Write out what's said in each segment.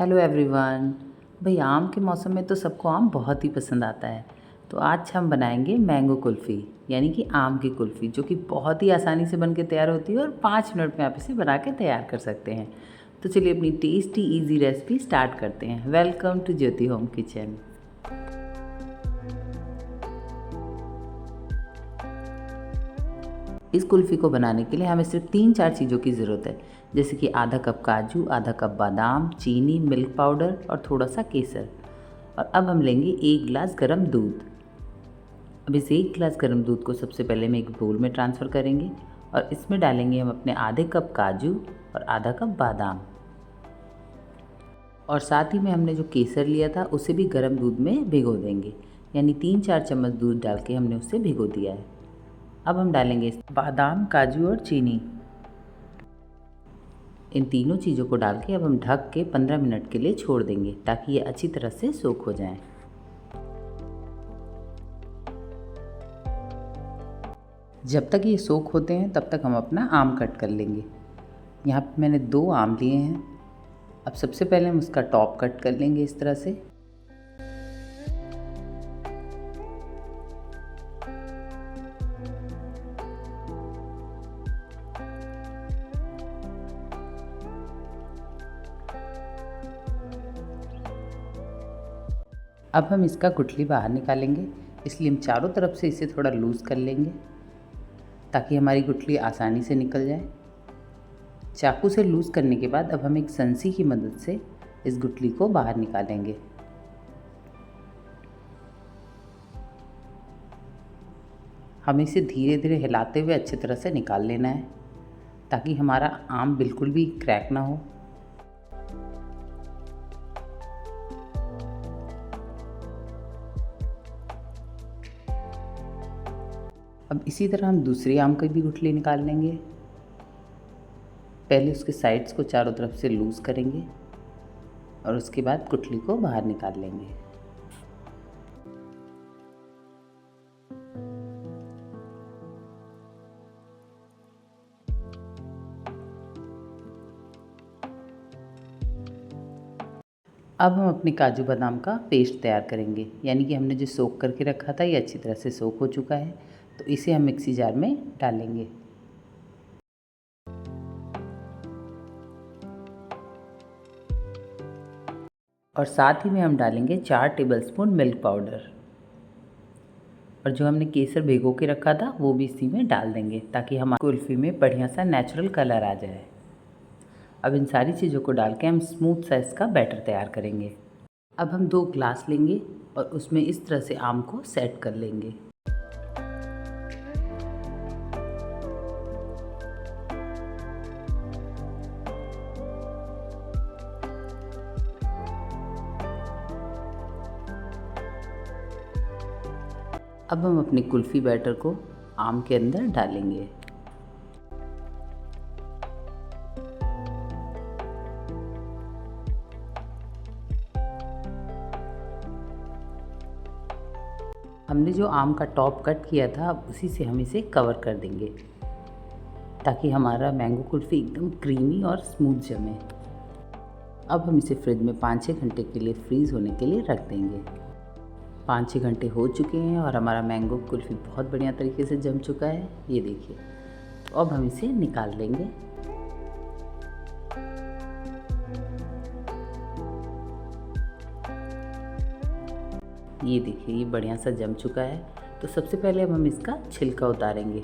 Hello everyone. भाई आम के मौसम में तो सबको आम बहुत ही पसंद आता है। तो आज हम बनाएंगे मैंगो कुल्फ़ी यानी कि आम की कुल्फ़ी, जो कि बहुत ही आसानी से बन के तैयार होती है और 5 मिनट में आप इसे बना के तैयार कर सकते हैं। तो चलिए अपनी टेस्टी इजी रेसिपी स्टार्ट करते हैं। Welcome to Jyoti home kitchen. इस कुल्फ़ी को बनाने के लिए हमें सिर्फ 3-4 चीज़ों की ज़रूरत है, जैसे कि आधा कप काजू, आधा कप बादाम, चीनी, मिल्क पाउडर और थोड़ा सा केसर। और अब हम लेंगे 1 गिलास गर्म दूध। अब इस 1 गिलास गर्म दूध को सबसे पहले हम एक बोल में ट्रांसफ़र करेंगे और इसमें डालेंगे हम अपने आधे कप काजू और आधा कप बादाम। और साथ ही में हमने जो केसर लिया था उसे भी गर्म दूध में भिगो देंगे, यानी 3-4 चम्मच दूध डाल के हमने उसे भिगो दिया है। अब हम डालेंगे बादाम, काजू और चीनी। इन तीनों चीज़ों को डाल के अब हम ढक के 15 मिनट के लिए छोड़ देंगे ताकि ये अच्छी तरह से सोख हो जाएं। जब तक ये सोख होते हैं तब तक हम अपना आम कट कर लेंगे। यहाँ पे मैंने 2 आम लिए हैं। अब सबसे पहले हम उसका टॉप कट कर लेंगे इस तरह से। अब हम इसका गुठली बाहर निकालेंगे, इसलिए हम चारों तरफ से इसे थोड़ा लूज़ कर लेंगे ताकि हमारी गुठली आसानी से निकल जाए। चाकू से लूज़ करने के बाद अब हम एक संसी की मदद से इस गुठली को बाहर निकालेंगे। हमें इसे धीरे धीरे हिलाते हुए अच्छी तरह से निकाल लेना है ताकि हमारा आम बिल्कुल भी क्रैक ना हो। अब इसी तरह हम दूसरी आम की भी गुठली निकाल लेंगे। पहले उसके साइड्स को चारों तरफ से लूज़ करेंगे और उसके बाद गुठली को बाहर निकाल लेंगे। अब हम अपने काजू बादाम का पेस्ट तैयार करेंगे, यानी कि हमने जो सोख करके रखा था ये अच्छी तरह से सोख हो चुका है। तो इसे हम मिक्सी जार में डालेंगे। और साथ ही में हम डालेंगे 4 टेबलस्पून मिल्क पाउडर। और जो हमने केसर भिगो के रखा था वो भी इसी में डाल देंगे ताकि हमारी कुल्फ़ी में बढ़िया सा नेचुरल कलर आ जाए। अब इन सारी चीज़ों को डाल के हम स्मूथ सा इसका बैटर तैयार करेंगे। अब हम 2 ग्लास लेंगे और उसमें इस तरह से आम को सेट कर लेंगे। अब हम अपनी कुल्फ़ी बैटर को आम के अंदर डालेंगे। हमने जो आम का टॉप कट किया था अब उसी से हम इसे कवर कर देंगे ताकि हमारा मैंगो कुल्फ़ी एकदम क्रीमी और स्मूथ जमे। अब हम इसे फ्रिज में 5-6 घंटे के लिए फ्रीज़ होने के लिए रख देंगे। 5-6 घंटे हो चुके हैं और हमारा मैंगो कुल्फ़ी बहुत बढ़िया तरीके से जम चुका है, ये देखिए। तो अब हम इसे निकाल लेंगे। ये देखिए ये बढ़िया सा जम चुका है। तो सबसे पहले अब हम इसका छिलका उतारेंगे।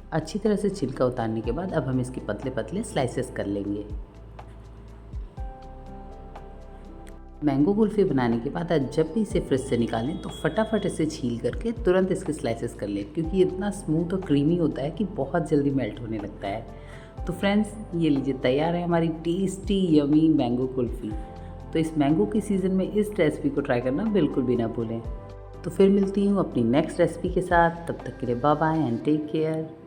अच्छी तरह से छिलका उतारने के बाद अब हम इसके पतले पतले स्लाइसेस कर लेंगे। मैंगो कुल्फ़ी बनाने के बाद आज जब भी इसे फ्रिज से निकालें तो फटाफट इसे छील करके तुरंत इसके स्लाइसेस कर लें, क्योंकि ये इतना स्मूथ और क्रीमी होता है कि बहुत जल्दी मेल्ट होने लगता है। तो फ्रेंड्स ये लीजिए तैयार है हमारी टेस्टी यमी मैंगो कुल्फ़ी। तो इस मैंगो के सीज़न में इस रेसिपी को ट्राई करना बिल्कुल भी ना भूलें। तो फिर मिलती हूँ अपनी नेक्स्ट रेसिपी के साथ। तब तक के लिए bye bye and take care.